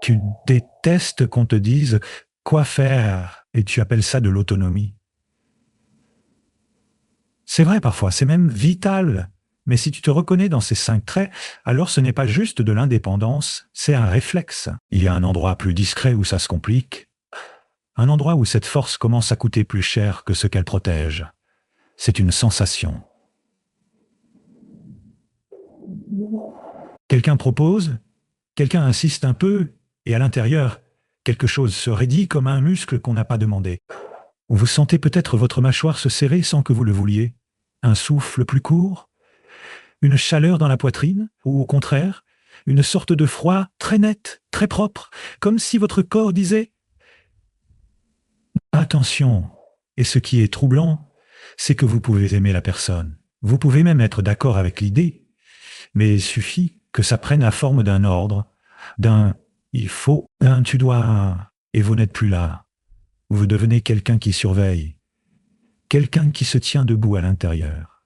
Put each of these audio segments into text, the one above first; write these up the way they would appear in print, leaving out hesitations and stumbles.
Tu détestes qu'on te dise quoi faire et tu appelles ça de l'autonomie. C'est vrai parfois, c'est même vital. Mais si tu te reconnais dans ces 5 traits, alors ce n'est pas juste de l'indépendance, c'est un réflexe. Il y a un endroit plus discret où ça se complique, un endroit où cette force commence à coûter plus cher que ce qu'elle protège. C'est une sensation. Quelqu'un propose, quelqu'un insiste un peu, et à l'intérieur, quelque chose se raidit comme un muscle qu'on n'a pas demandé. Vous sentez peut-être votre mâchoire se serrer sans que vous le vouliez. Un souffle plus court, une chaleur dans la poitrine, ou au contraire, une sorte de froid très net, très propre, comme si votre corps disait « Attention !» Et ce qui est troublant, c'est que vous pouvez aimer la personne. Vous pouvez même être d'accord avec l'idée, mais il suffit que ça prenne la forme d'un ordre, d'un « il faut », d'un « tu dois », et vous n'êtes plus là. Vous devenez quelqu'un qui surveille, quelqu'un qui se tient debout à l'intérieur,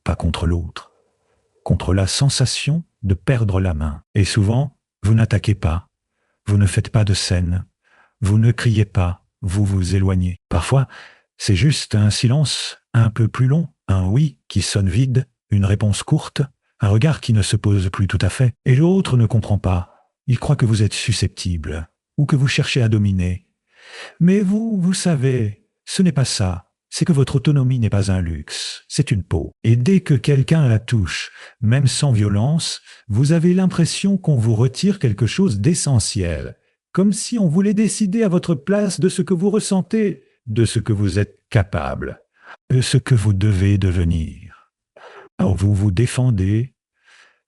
pas contre l'autre, contre la sensation de perdre la main. Et souvent, vous n'attaquez pas, vous ne faites pas de scène, vous ne criez pas, vous vous éloignez. Parfois, c'est juste un silence un peu plus long, un oui qui sonne vide, une réponse courte, un regard qui ne se pose plus tout à fait, et l'autre ne comprend pas. Il croit que vous êtes susceptible, ou que vous cherchez à dominer. Mais vous savez, ce n'est pas ça. C'est que votre autonomie n'est pas un luxe, c'est une peau. Et dès que quelqu'un la touche, même sans violence, vous avez l'impression qu'on vous retire quelque chose d'essentiel, comme si on voulait décider à votre place de ce que vous ressentez, de ce que vous êtes capable, de ce que vous devez devenir. Alors vous vous défendez,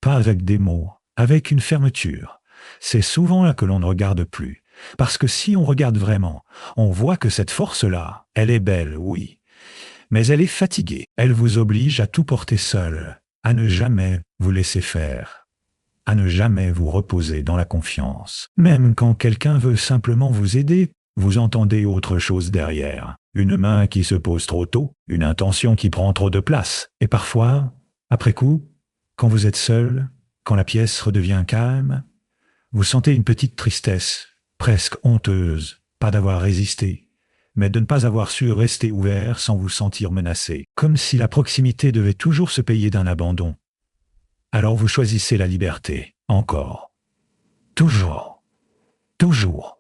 pas avec des mots, avec une fermeture. C'est souvent là que l'on ne regarde plus. Parce que si on regarde vraiment, on voit que cette force-là, elle est belle, oui, mais elle est fatiguée. Elle vous oblige à tout porter seul, à ne jamais vous laisser faire, à ne jamais vous reposer dans la confiance. Même quand quelqu'un veut simplement vous aider, vous entendez autre chose derrière. Une main qui se pose trop tôt, une intention qui prend trop de place. Et parfois, après coup, quand vous êtes seul, quand la pièce redevient calme, vous sentez une petite tristesse, presque honteuse, pas d'avoir résisté, mais de ne pas avoir su rester ouvert sans vous sentir menacé, comme si la proximité devait toujours se payer d'un abandon. Alors vous choisissez la liberté, encore, toujours, toujours.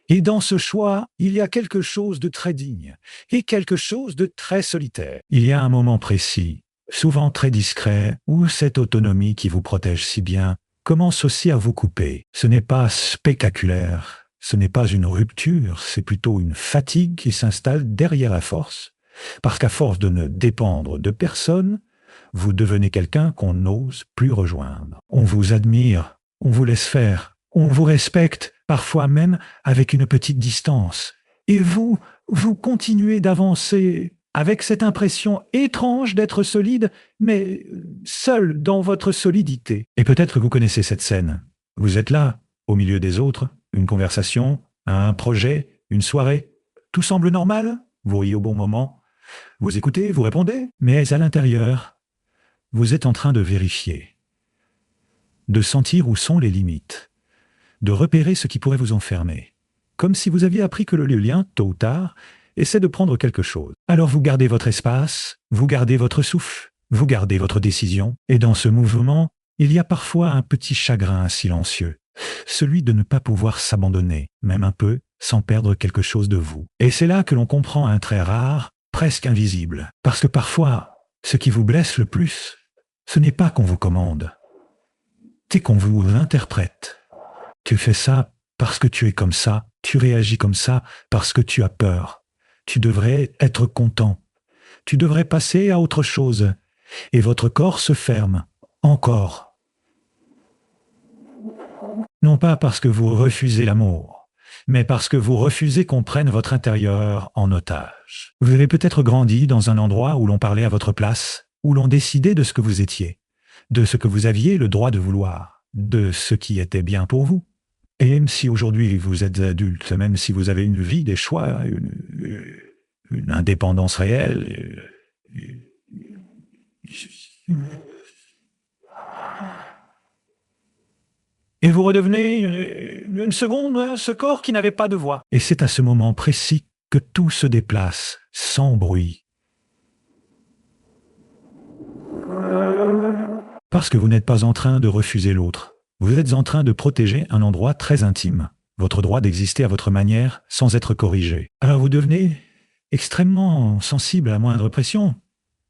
Et dans ce choix, il y a quelque chose de très digne et quelque chose de très solitaire. Il y a un moment précis, souvent très discret, où cette autonomie qui vous protège si bien commence aussi à vous couper. Ce n'est pas spectaculaire, ce n'est pas une rupture, c'est plutôt une fatigue qui s'installe derrière la force, parce qu'à force de ne dépendre de personne, vous devenez quelqu'un qu'on n'ose plus rejoindre. On vous admire, on vous laisse faire, on vous respecte, parfois même avec une petite distance. Et vous continuez d'avancer avec cette impression étrange d'être solide, mais seul dans votre solidité. Et peut-être que vous connaissez cette scène. Vous êtes là, au milieu des autres, une conversation, un projet, une soirée. Tout semble normal, vous riez au bon moment, vous écoutez, vous répondez, mais à l'intérieur, vous êtes en train de vérifier, de sentir où sont les limites, de repérer ce qui pourrait vous enfermer, comme si vous aviez appris que le lien, tôt ou tard, essaie de prendre quelque chose. Alors vous gardez votre espace, vous gardez votre souffle, vous gardez votre décision, et dans ce mouvement, il y a parfois un petit chagrin silencieux, celui de ne pas pouvoir s'abandonner, même un peu, sans perdre quelque chose de vous. Et c'est là que l'on comprend un trait rare, presque invisible, parce que parfois, ce qui vous blesse le plus, ce n'est pas qu'on vous commande, c'est qu'on vous interprète. Tu fais ça parce que tu es comme ça, tu réagis comme ça parce que tu as peur. Tu devrais être content. Tu devrais passer à autre chose. Et votre corps se ferme. Encore. Non pas parce que vous refusez l'amour, mais parce que vous refusez qu'on prenne votre intérieur en otage. Vous avez peut-être grandi dans un endroit où l'on parlait à votre place, où l'on décidait de ce que vous étiez, de ce que vous aviez le droit de vouloir, de ce qui était bien pour vous. Et même si aujourd'hui vous êtes adulte, même si vous avez une vie, des choix, une indépendance réelle, Et vous redevenez une seconde ce corps qui n'avait pas de voix. Et c'est à ce moment précis que tout se déplace, sans bruit. Parce que vous n'êtes pas en train de refuser l'autre. Vous êtes en train de protéger un endroit très intime. Votre droit d'exister à votre manière sans être corrigé. Alors vous devenez extrêmement sensible à la moindre pression,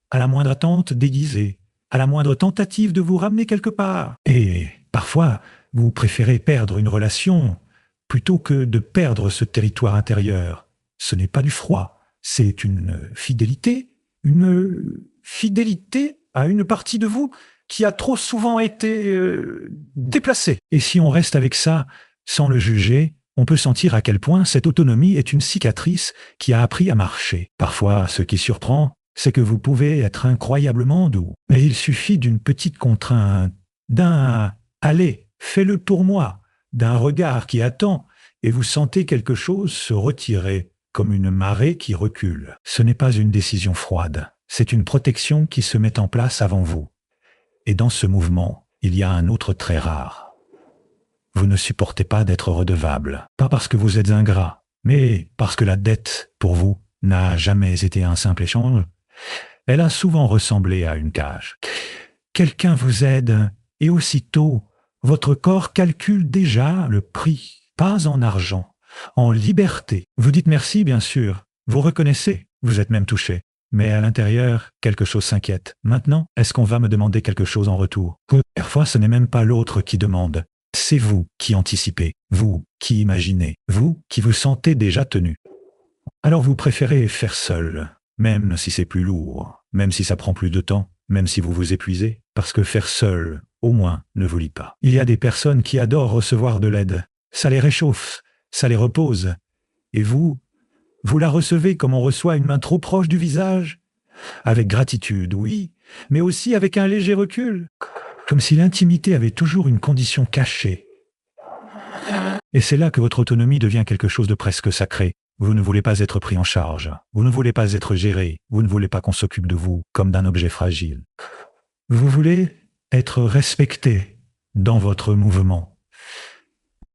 à la moindre attente déguisée, à la moindre tentative de vous ramener quelque part. Et parfois, vous préférez perdre une relation plutôt que de perdre ce territoire intérieur. Ce n'est pas du froid, c'est une fidélité à une partie de vous qui a trop souvent été déplacée. Et si on reste avec ça, sans le juger, on peut sentir à quel point cette autonomie est une cicatrice qui a appris à marcher. Parfois, ce qui surprend, c'est que vous pouvez être incroyablement doux. Mais il suffit d'une petite contrainte, d'un « allez, fais-le pour moi », d'un regard qui attend, et vous sentez quelque chose se retirer, comme une marée qui recule. Ce n'est pas une décision froide, c'est une protection qui se met en place avant vous. Et dans ce mouvement, il y a un autre trait rare. Vous ne supportez pas d'être redevable, pas parce que vous êtes ingrat, mais parce que la dette, pour vous, n'a jamais été un simple échange. Elle a souvent ressemblé à une cage. Quelqu'un vous aide, et aussitôt, votre corps calcule déjà le prix, pas en argent, en liberté. Vous dites merci, bien sûr, vous reconnaissez, vous êtes même touché. Mais à l'intérieur, quelque chose s'inquiète. Maintenant, est-ce qu'on va me demander quelque chose en retour? Parfois, ce n'est même pas l'autre qui demande. C'est vous qui anticipez, vous qui imaginez, vous qui vous sentez déjà tenu. Alors vous préférez faire seul, même si c'est plus lourd, même si ça prend plus de temps, même si vous vous épuisez, parce que faire seul, au moins, ne vous lie pas. Il y a des personnes qui adorent recevoir de l'aide. Ça les réchauffe, ça les repose. Et vous la recevez comme on reçoit une main trop proche du visage? Avec gratitude, oui, mais aussi avec un léger recul. Comme si l'intimité avait toujours une condition cachée. Et c'est là que votre autonomie devient quelque chose de presque sacré. Vous ne voulez pas être pris en charge. Vous ne voulez pas être géré. Vous ne voulez pas qu'on s'occupe de vous comme d'un objet fragile. Vous voulez être respecté dans votre mouvement.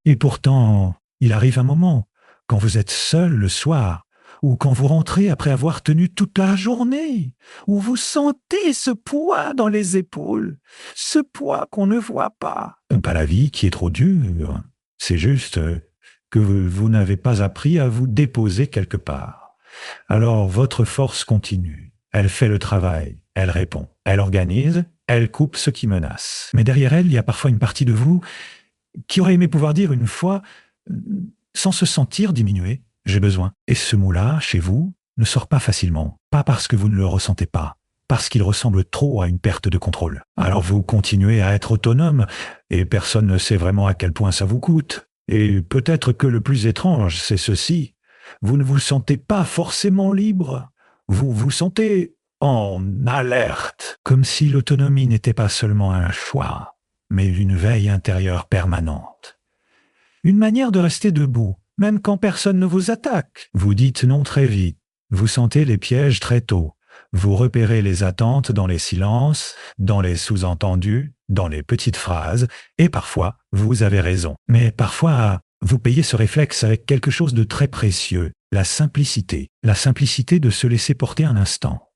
Et pourtant, il arrive un moment, quand vous êtes seul le soir, ou quand vous rentrez après avoir tenu toute la journée, où vous sentez ce poids dans les épaules, ce poids qu'on ne voit pas. Pas la vie qui est trop dure, c'est juste que vous n'avez pas appris à vous déposer quelque part. Alors votre force continue, elle fait le travail, elle répond, elle organise, elle coupe ce qui menace. Mais derrière elle, il y a parfois une partie de vous qui aurait aimé pouvoir dire une fois, sans se sentir diminué, j'ai besoin. Et ce mot-là, chez vous, ne sort pas facilement. Pas parce que vous ne le ressentez pas, parce qu'il ressemble trop à une perte de contrôle. Alors vous continuez à être autonome, et personne ne sait vraiment à quel point ça vous coûte. Et peut-être que le plus étrange, c'est ceci. Vous ne vous sentez pas forcément libre. Vous vous sentez en alerte, comme si l'autonomie n'était pas seulement un choix, mais une veille intérieure permanente. Une manière de rester debout, même quand personne ne vous attaque. Vous dites non très vite. Vous sentez les pièges très tôt. Vous repérez les attentes dans les silences, dans les sous-entendus, dans les petites phrases, et parfois, vous avez raison. Mais parfois, vous payez ce réflexe avec quelque chose de très précieux, la simplicité. La simplicité de se laisser porter un instant.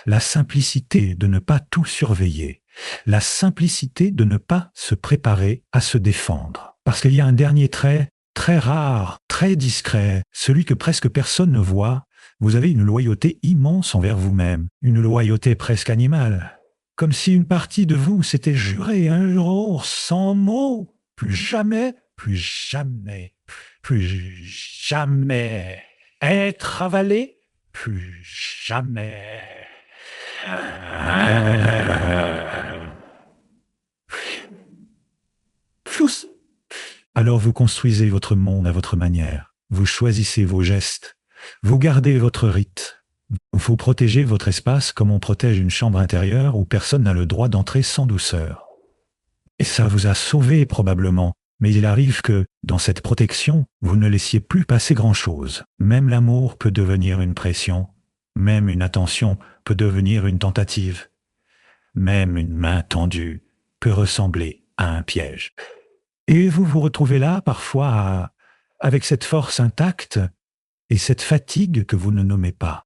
La simplicité de ne pas tout surveiller. La simplicité de ne pas se préparer à se défendre. Parce qu'il y a un dernier trait, très rare, très discret, celui que presque personne ne voit. Vous avez une loyauté immense envers vous-même, une loyauté presque animale. Comme si une partie de vous s'était juré un jour, sans mots, plus jamais, plus jamais, plus jamais être avalé, plus jamais. Plus. Alors vous construisez votre monde à votre manière. Vous choisissez vos gestes. Vous gardez votre rite. Vous protégez votre espace comme on protège une chambre intérieure où personne n'a le droit d'entrer sans douceur. Et ça vous a sauvé probablement. Mais il arrive que, dans cette protection, vous ne laissiez plus passer grand-chose. Même l'amour peut devenir une pression. Même une attention peut devenir une tentative. Même une main tendue peut ressembler à un piège. Et vous vous retrouvez là, parfois, avec cette force intacte et cette fatigue que vous ne nommez pas.